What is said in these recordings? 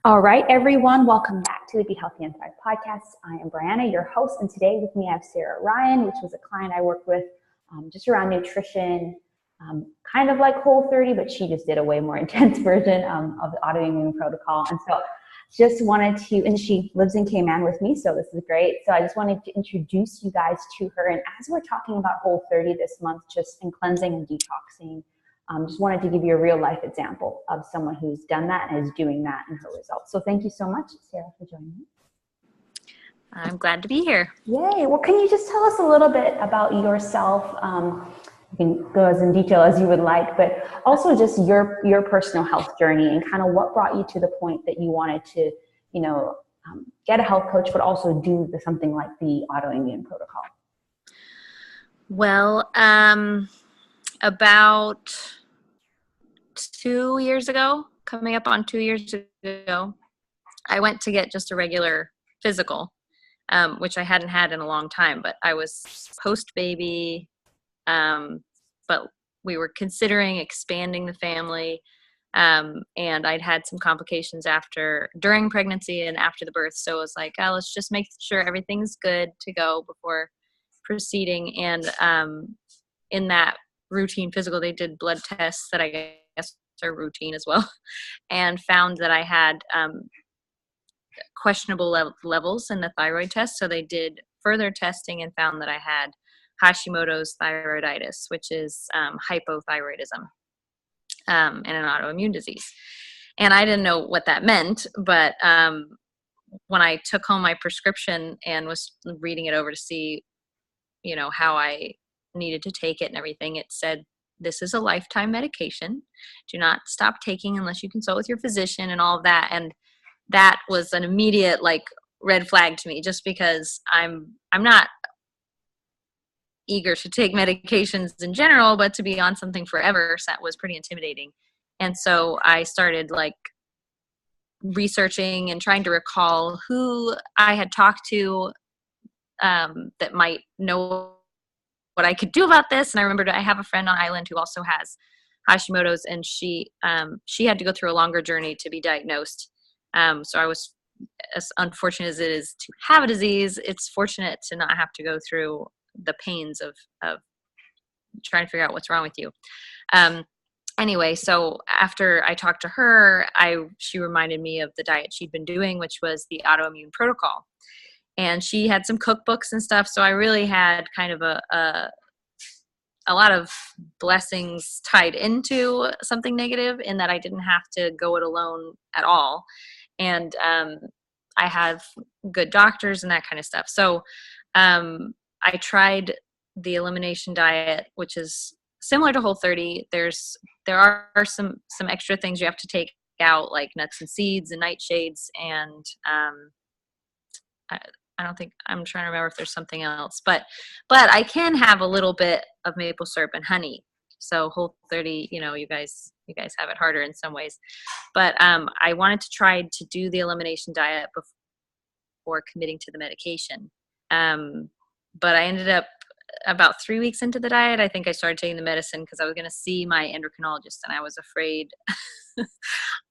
All right, everyone, welcome back to the Be Healthy and Thrive podcast. I am Brianna, your host, and today with me I have Sarah Ryan, which was a client I worked with just around nutrition, kind of like Whole30, but she just did a way more intense version of the autoimmune protocol. And so just wanted to, and she lives in Cayman with me, so this is great. So I just wanted to introduce you guys to her. And as we're talking about Whole30 this month, just in cleansing and detoxing, just wanted to give you a real life example of someone who's done that and is doing that in her results. So thank you so much, Sarah, for joining me. I'm glad to be here. Yay. Well, can you just tell us a little bit about yourself? You can go as in detail as you would like, but also just your personal health journey and kind of what brought you to the point that you wanted to, get a health coach, but also do something like the autoimmune protocol. Well, about 2 years ago, coming up on 2 years ago, I went to get just a regular physical, which I hadn't had in a long time, but I was post-baby, but we were considering expanding the family, and I'd had some complications during pregnancy and after the birth, so it was like, oh, let's just make sure everything's good to go before proceeding. And in that routine physical, they did blood tests that I guess are routine as well, and found that I had questionable levels in the thyroid test. So they did further testing and found that I had Hashimoto's thyroiditis, which is hypothyroidism, and an autoimmune disease. And I didn't know what that meant, but when I took home my prescription and was reading it over to see, how I needed to take it and everything, it said, this is a lifetime medication. Do not stop taking unless you consult with your physician and all of that. And that was an immediate red flag to me, just because I'm not eager to take medications in general, but to be on something forever, so that was pretty intimidating. And so I started researching and trying to recall who I had talked to that might know what I could do about this. And I remembered I have a friend on island who also has Hashimoto's, and she had to go through a longer journey to be diagnosed. So I was, as unfortunate as it is to have a disease, it's fortunate to not have to go through the pains of trying to figure out what's wrong with you. Anyway, so after I talked to her, she reminded me of the diet she'd been doing, which was the autoimmune protocol. And she had some cookbooks and stuff. So I really had kind of a lot of blessings tied into something negative, in that I didn't have to go it alone at all. And I have good doctors and that kind of stuff. So I tried the elimination diet, which is similar to Whole30. There are some extra things you have to take out, like nuts and seeds and nightshades, and I don't think, I'm trying to remember if there's something else, but I can have a little bit of maple syrup and honey. So Whole30, you guys have it harder in some ways, but I wanted to try to do the elimination diet before committing to the medication. But I ended up about 3 weeks into the diet, I think I started taking the medicine because I was going to see my endocrinologist, and I was afraid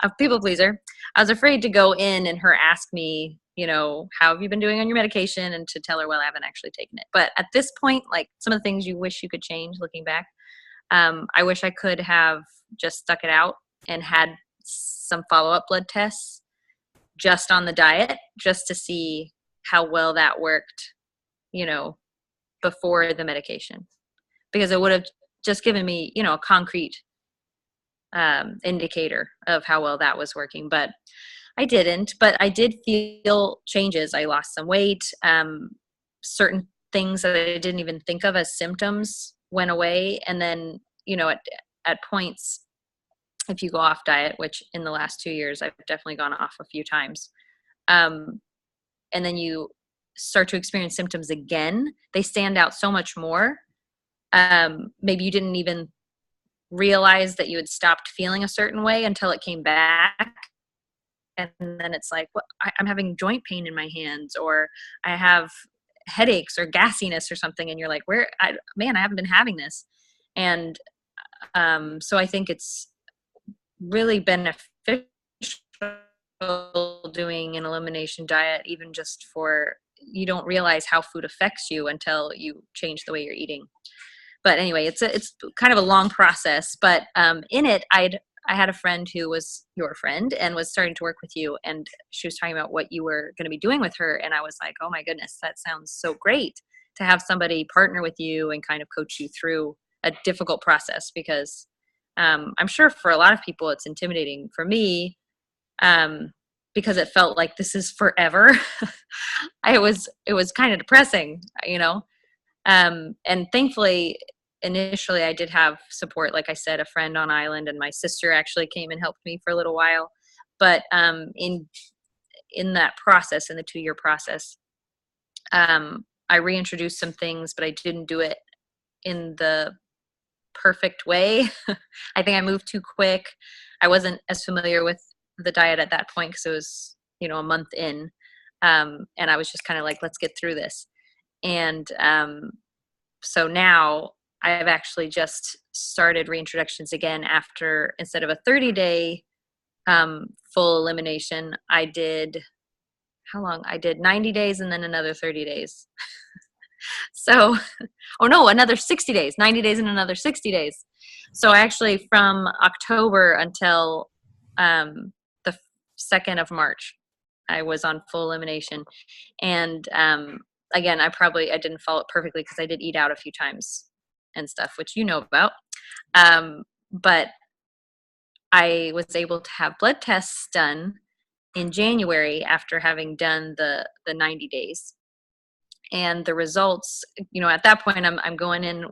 a people pleaser. I was afraid to go in and her ask me, how have you been doing on your medication, and to tell her, well, I haven't actually taken it. But at this point, some of the things you wish you could change looking back, I wish I could have just stuck it out and had some follow-up blood tests just on the diet, just to see how well that worked, before the medication, because it would have just given me, a concrete indicator of how well that was working. But I didn't, but I did feel changes. I lost some weight. Certain things that I didn't even think of as symptoms went away. And then, at points, if you go off diet, which in the last 2 years, I've definitely gone off a few times. And then you start to experience symptoms again, they stand out so much more. Maybe you didn't even realize that you had stopped feeling a certain way until it came back. And then it's like, well, I'm having joint pain in my hands, or I have headaches or gassiness or something. And you're like, I haven't been having this. And so I think it's really beneficial doing an elimination diet, even just for, you don't realize how food affects you until you change the way you're eating. But anyway, it's kind of a long process, but in it, I had a friend who was your friend and was starting to work with you, and she was talking about what you were going to be doing with her. And I was like, oh my goodness, that sounds so great to have somebody partner with you and kind of coach you through a difficult process, because I'm sure for a lot of people it's intimidating. For me, because it felt like this is forever. It was kind of depressing, you know? And thankfully, initially I did have support. Like I said, a friend on island, and my sister actually came and helped me for a little while. But in that process, in the 2-year process, I reintroduced some things, but I didn't do it in the perfect way. I think I moved too quick. I wasn't as familiar with the diet at that point because it was, a month in. And I was just kind of like, let's get through this. And so now I've actually just started reintroductions again after, instead of a 30-day full elimination, I did, how long? I did 90 days and then another 30 days. So, oh no, another 60 days, 90 days and another 60 days. So actually from October until the 2nd of March, I was on full elimination. And again, I didn't follow it perfectly because I did eat out a few times and stuff, which you know about. But I was able to have blood tests done in January after having done the 90 days. And the results, at that point, I'm going in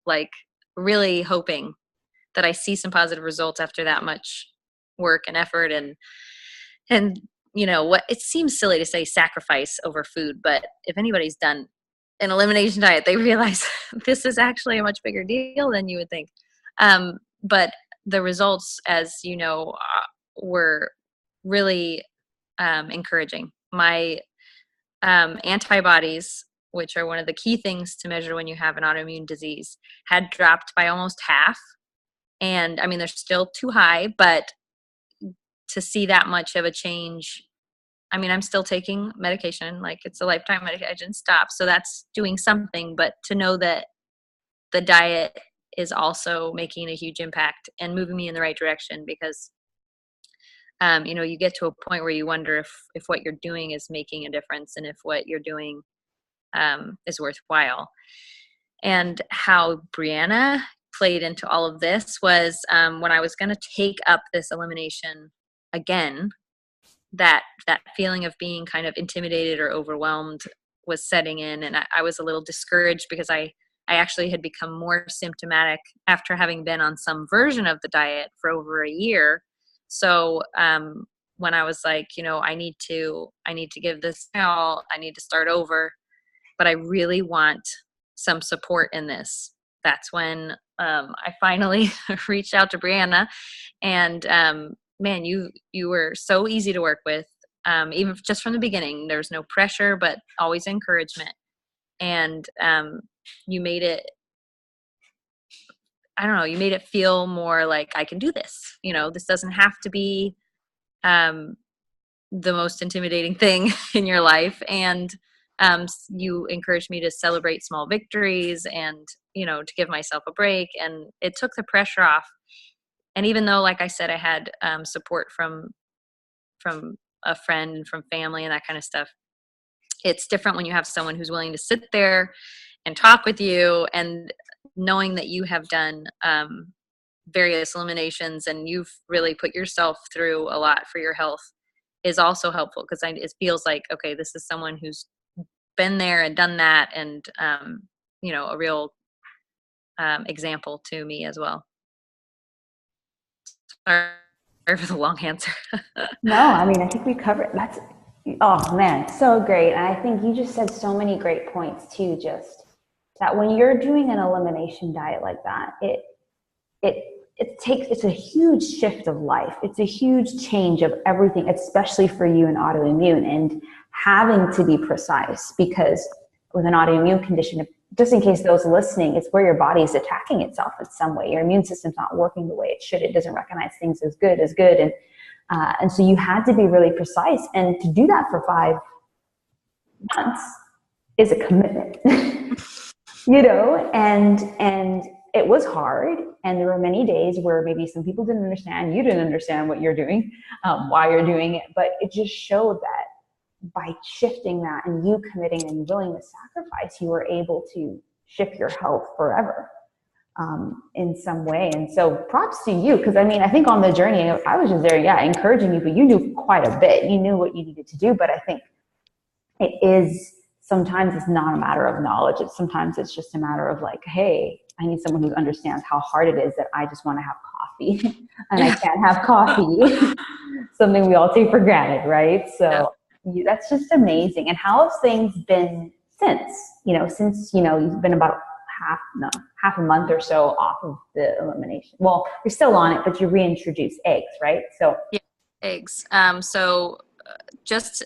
like really hoping that I see some positive results after that much work and effort. And what, it seems silly to say sacrifice over food, but if anybody's done an elimination diet, they realize this is actually a much bigger deal than you would think. But the results, as you know, were really encouraging. My antibodies, which are one of the key things to measure when you have an autoimmune disease, had dropped by almost half. And I mean, they're still too high, but to see that much of a change, I mean, I'm still taking medication, like it's a lifetime medication, I didn't stop. So that's doing something, but to know that the diet is also making a huge impact and moving me in the right direction, because you get to a point where you wonder if what you're doing is making a difference and if what you're doing is worthwhile. And how Brianna played into all of this was when I was going to take up this elimination again, that feeling of being kind of intimidated or overwhelmed was setting in, and I was a little discouraged because I actually had become more symptomatic after having been on some version of the diet for over a year. So when I was like, I need to give this all, I need to start over, but I really want some support in this. That's when I finally reached out to Brianna, and man, you were so easy to work with, even just from the beginning. There was no pressure, but always encouragement. And you made it, I don't know, you made it feel more like I can do this. This doesn't have to be the most intimidating thing in your life. And you encouraged me to celebrate small victories and, to give myself a break. And it took the pressure off. And even though, like I said, I had support from a friend and from family and that kind of stuff, it's different when you have someone who's willing to sit there and talk with you, and knowing that you have done various eliminations and you've really put yourself through a lot for your health is also helpful, because it feels like, okay, this is someone who's been there and done that, and a real example to me as well. Sorry for the long answer. No, I mean, I think we covered that's, oh man, so great. And I think you just said so many great points too, just that when you're doing an elimination diet like that, it's a huge shift of life. It's a huge change of everything, especially for you in autoimmune, and having to be precise, because with an autoimmune condition, just in case those listening, it's where your body is attacking itself in some way. Your immune system's not working the way it should. It doesn't recognize things as good. And so you had to be really precise. And to do that for 5 months is a commitment, and it was hard. And there were many days where maybe some people didn't understand, you didn't understand what you're doing, why you're doing it. But it just showed that by shifting that and you committing and willing to sacrifice, you were able to shift your health forever. In some way. And so props to you. Cause I think on the journey, I was just there, encouraging you, but you knew quite a bit. You knew what you needed to do. But I think sometimes it's not a matter of knowledge. Sometimes it's just a matter of like, hey, I need someone who understands how hard it is that I just want to have coffee and I can't have coffee. Something we all take for granted, right? So that's just amazing. And how have things been since you've been about half a month or so off of the elimination? Well, you're still on it, but you reintroduced eggs, right? So yeah, eggs. Just,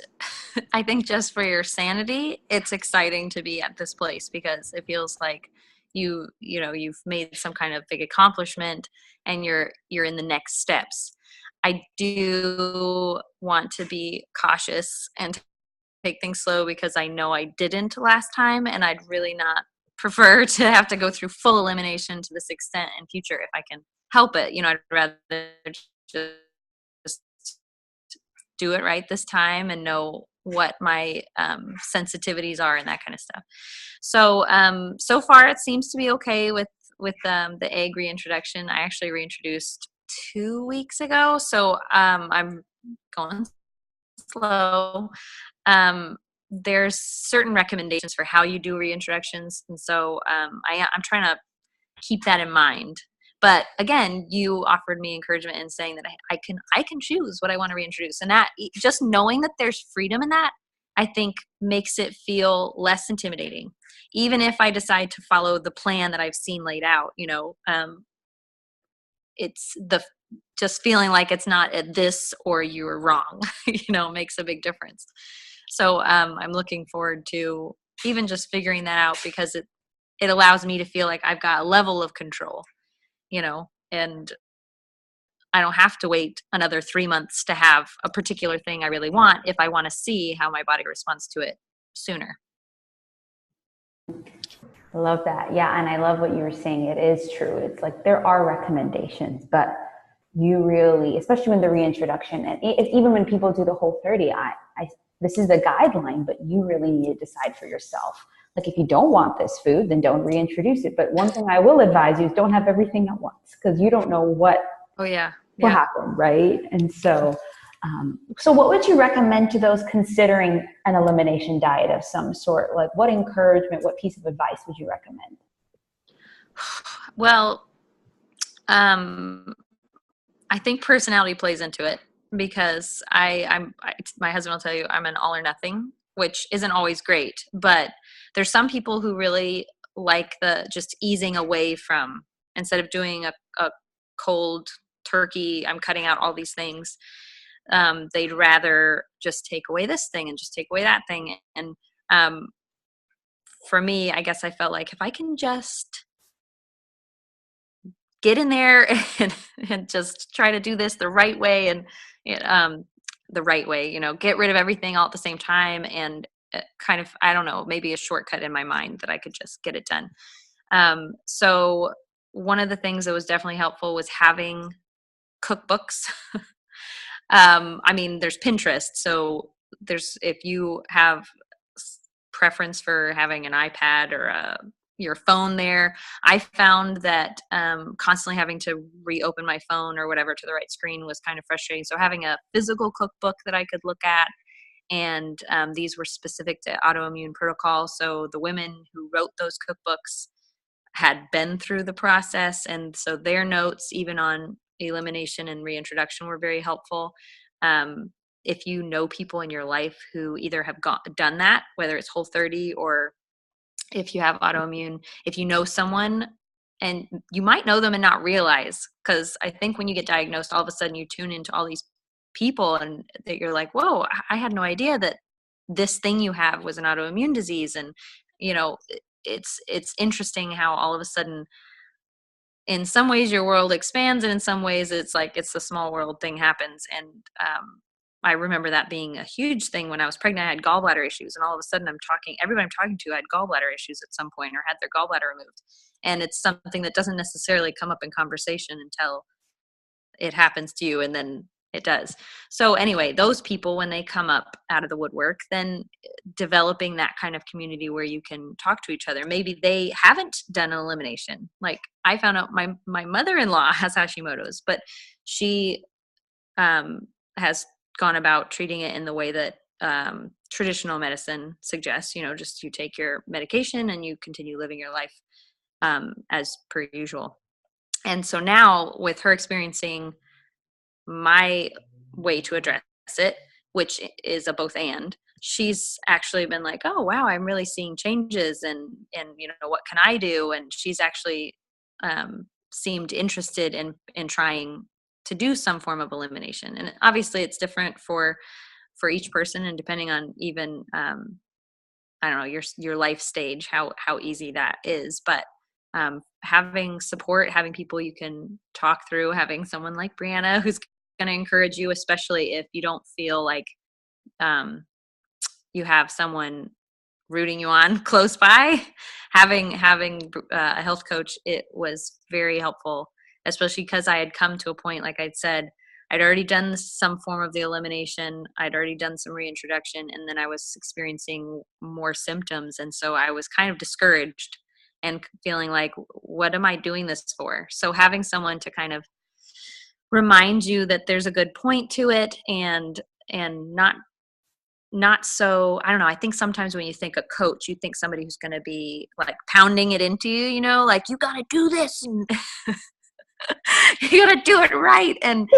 I think just for your sanity, it's exciting to be at this place because it feels like you've made some kind of big accomplishment and you're in the next steps. I do want to be cautious and take things slow because I know I didn't last time, and I'd really not prefer to have to go through full elimination to this extent in future if I can help it. I'd rather just do it right this time and know what my sensitivities are and that kind of stuff. So so far it seems to be okay with the egg reintroduction. I actually reintroduced 2 weeks ago, so I'm going slow. There's certain recommendations for how you do reintroductions, and so I'm trying to keep that in mind. But again, you offered me encouragement in saying that I can choose what I want to reintroduce, and that just knowing that there's freedom in that, I think makes it feel less intimidating. Even if I decide to follow the plan that I've seen laid out, it's the just feeling like it's not at this or you're wrong, makes a big difference. So I'm looking forward to even just figuring that out because it allows me to feel like I've got a level of control, and I don't have to wait another 3 months to have a particular thing I really want if I want to see how my body responds to it sooner. I love that. Yeah. And I love what you were saying. It is true. It's like there are recommendations, but you really, especially when the reintroduction, and even when people do the Whole30, this is the guideline, but you really need to decide for yourself. Like if you don't want this food, then don't reintroduce it. But one thing I will advise you is don't have everything at once because you don't know what will happen, right? And so, so what would you recommend to those considering an elimination diet of some sort? Like what encouragement, what piece of advice would you recommend? Well, I think personality plays into it because my husband will tell you I'm an all or nothing, which isn't always great, but there's some people who really like the just easing away from, instead of doing a cold turkey, I'm cutting out all these things. They'd rather just take away this thing and just take away that thing. And for me, I guess I felt like if I can just get in there and just try to do this the right way and the right way, get rid of everything all at the same time and kind of, I don't know, maybe a shortcut in my mind that I could just get it done. So one of the things that was definitely helpful was having cookbooks. There's Pinterest. So if you have preference for having an iPad or your phone there, I found that constantly having to reopen my phone or whatever to the right screen was kind of frustrating. So having a physical cookbook that I could look at, and these were specific to autoimmune protocol. So the women who wrote those cookbooks had been through the process, and so their notes, even on elimination and reintroduction, were very helpful. If you know people in your life who either have done that, whether it's Whole30 or if you have autoimmune, if you know someone, and you might know them and not realize, because I think when you get diagnosed, all of a sudden you tune into all these people and that you're like, whoa, I had no idea that this thing you have was an autoimmune disease. And, it's interesting how all of a sudden in some ways your world expands, and in some ways it's like it's the small world thing happens. And I remember that being a huge thing when I was pregnant. I had gallbladder issues, and all of a sudden everybody I'm talking to had gallbladder issues at some point or had their gallbladder removed. And it's something that doesn't necessarily come up in conversation until it happens to you, and then it does. So anyway, those people, when they come up out of the woodwork, then developing that kind of community where you can talk to each other. Maybe they haven't done an elimination. Like I found out my mother-in-law has Hashimoto's, but she has gone about treating it in the way that traditional medicine suggests. Just you take your medication and you continue living your life as per usual. And so now with her experiencing my way to address it, which is a both and, she's actually been like, oh wow, I'm really seeing changes, and what can I do? And she's actually seemed interested in trying to do some form of elimination. And obviously it's different for each person, and depending on even I don't know, your life stage, how easy that is. But having support, having people you can talk through, having someone like Brianna who's going to encourage you, especially if you don't feel like you have someone rooting you on close by. Having a health coach, it was very helpful, especially because I had come to a point, like I'd said, I'd already done some form of the elimination. I'd already done some reintroduction, and then I was experiencing more symptoms. And so I was kind of discouraged and feeling like, what am I doing this for? So having someone to kind of remind you that there's a good point to it, and not so, I don't know. I think sometimes when you think a coach, you think somebody who's going to be like pounding it into you, like you got to do this and you got to do it right. And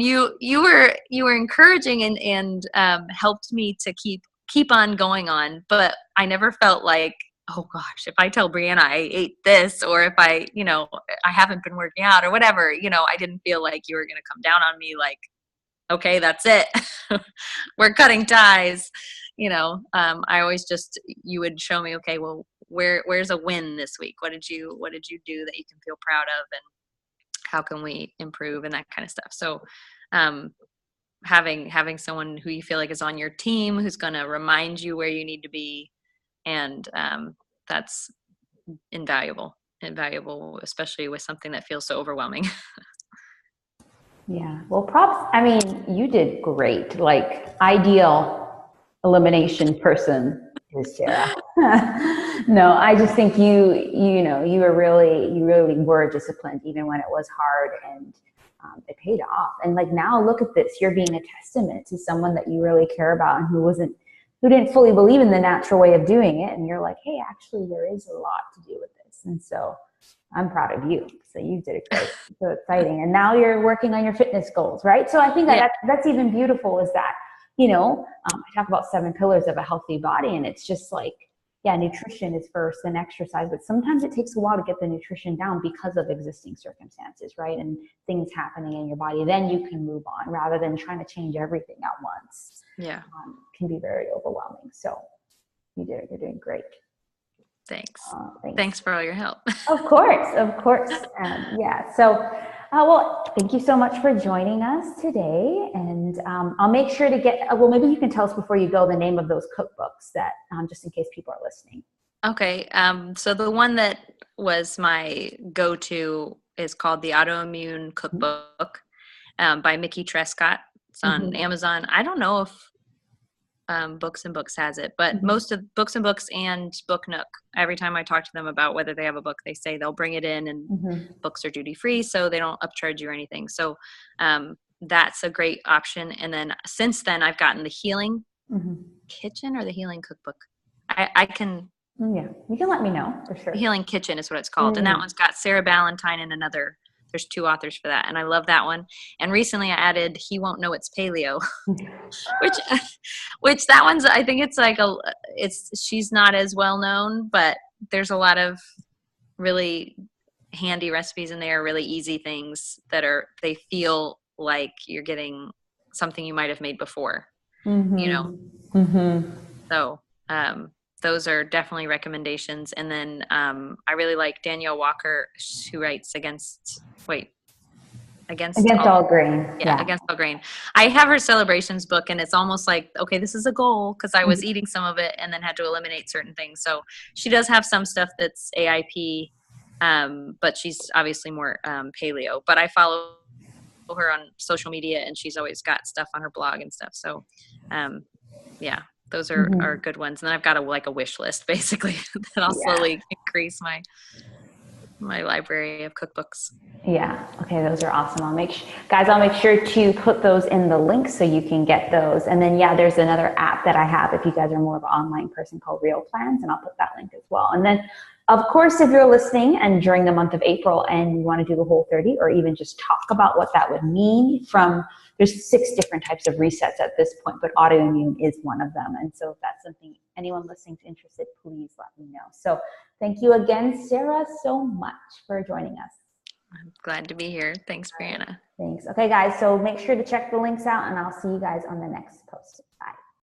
you were encouraging and helped me to keep on going on. But I never felt like, oh gosh, if I tell Brianna I ate this, or if I haven't been working out or whatever, I didn't feel like you were going to come down on me like, okay, that's it. We're cutting ties. I always you would show me, okay, well, where's a win this week? What did you do that you can feel proud of, and how can we improve, and that kind of stuff. So, having someone who you feel like is on your team, who's going to remind you where you need to be. And, that's invaluable, especially with something that feels so overwhelming. Yeah. Well, props. I mean, you did great. Like, ideal elimination person is Sarah. No, I just think you really were disciplined even when it was hard, and it paid off. And like, now look at this, you're being a testament to someone that you really care about and who didn't fully believe in the natural way of doing it. And you're like, hey, actually there is a lot to do with this. And so I'm proud of you. So you did it great. So exciting. And now you're working on your fitness goals, right? So I think that's even beautiful, is that, I talk about 7 pillars of a healthy body, and it's just like, yeah, nutrition is first, then exercise, but sometimes it takes a while to get the nutrition down because of existing circumstances, right? And things happening in your body. Then you can move on, rather than trying to change everything at once. Yeah. Can be very overwhelming. So you're doing great. Thanks. Thanks for all your help. Of course. Yeah. So, well, thank you so much for joining us today. And I'll make sure to get, well, maybe you can tell us before you go the name of those cookbooks that, just in case people are listening. Okay. So the one that was my go-to is called the Autoimmune Cookbook by Mickey Trescott. It's on Amazon. I don't know if Books and Books has it, but most of Books and Books and Book Nook, every time I talk to them about whether they have a book, they say they'll bring it in, and books are duty free, so they don't upcharge you or anything. So that's a great option. And then since then, I've gotten the Healing Kitchen or the Healing Cookbook. I can. Yeah, you can let me know for sure. Healing Kitchen is what it's called, and that one's got Sarah Ballantyne and another. There's 2 authors for that, and I love that one. And recently I added He Won't Know It's Paleo, which that one's, I think it's like she's not as well known, but there's a lot of really handy recipes in there, really easy things they feel like you're getting something you might have made before, So those are definitely recommendations. And then I really like Danielle Walker, who writes against all, All grain. yeah, against all grain. I have her celebrations book, and it's almost like, okay, this is a goal, because I was eating some of it and then had to eliminate certain things. So she does have some stuff that's AIP, but she's obviously more paleo. But I follow her on social media, and she's always got stuff on her blog and stuff. So yeah, those are good ones. And then I've got a wish list, basically, that I'll slowly increase my library of cookbooks. Yeah. Okay. Those are awesome. I'll make sure to put those in the links so you can get those. And then, there's another app that I have if you guys are more of an online person called Real Plans, and I'll put that link as well. And then, of course, if you're listening and during the month of April and you want to do the Whole30, or even just talk about what that would mean, there's 6 different types of resets at this point, but autoimmune is one of them. And so if that's something anyone listening is interested, please let me know. So thank you again, Sarah, so much for joining us. I'm glad to be here. Thanks, Brianna. Thanks. Okay, guys, so make sure to check the links out, and I'll see you guys on the next post.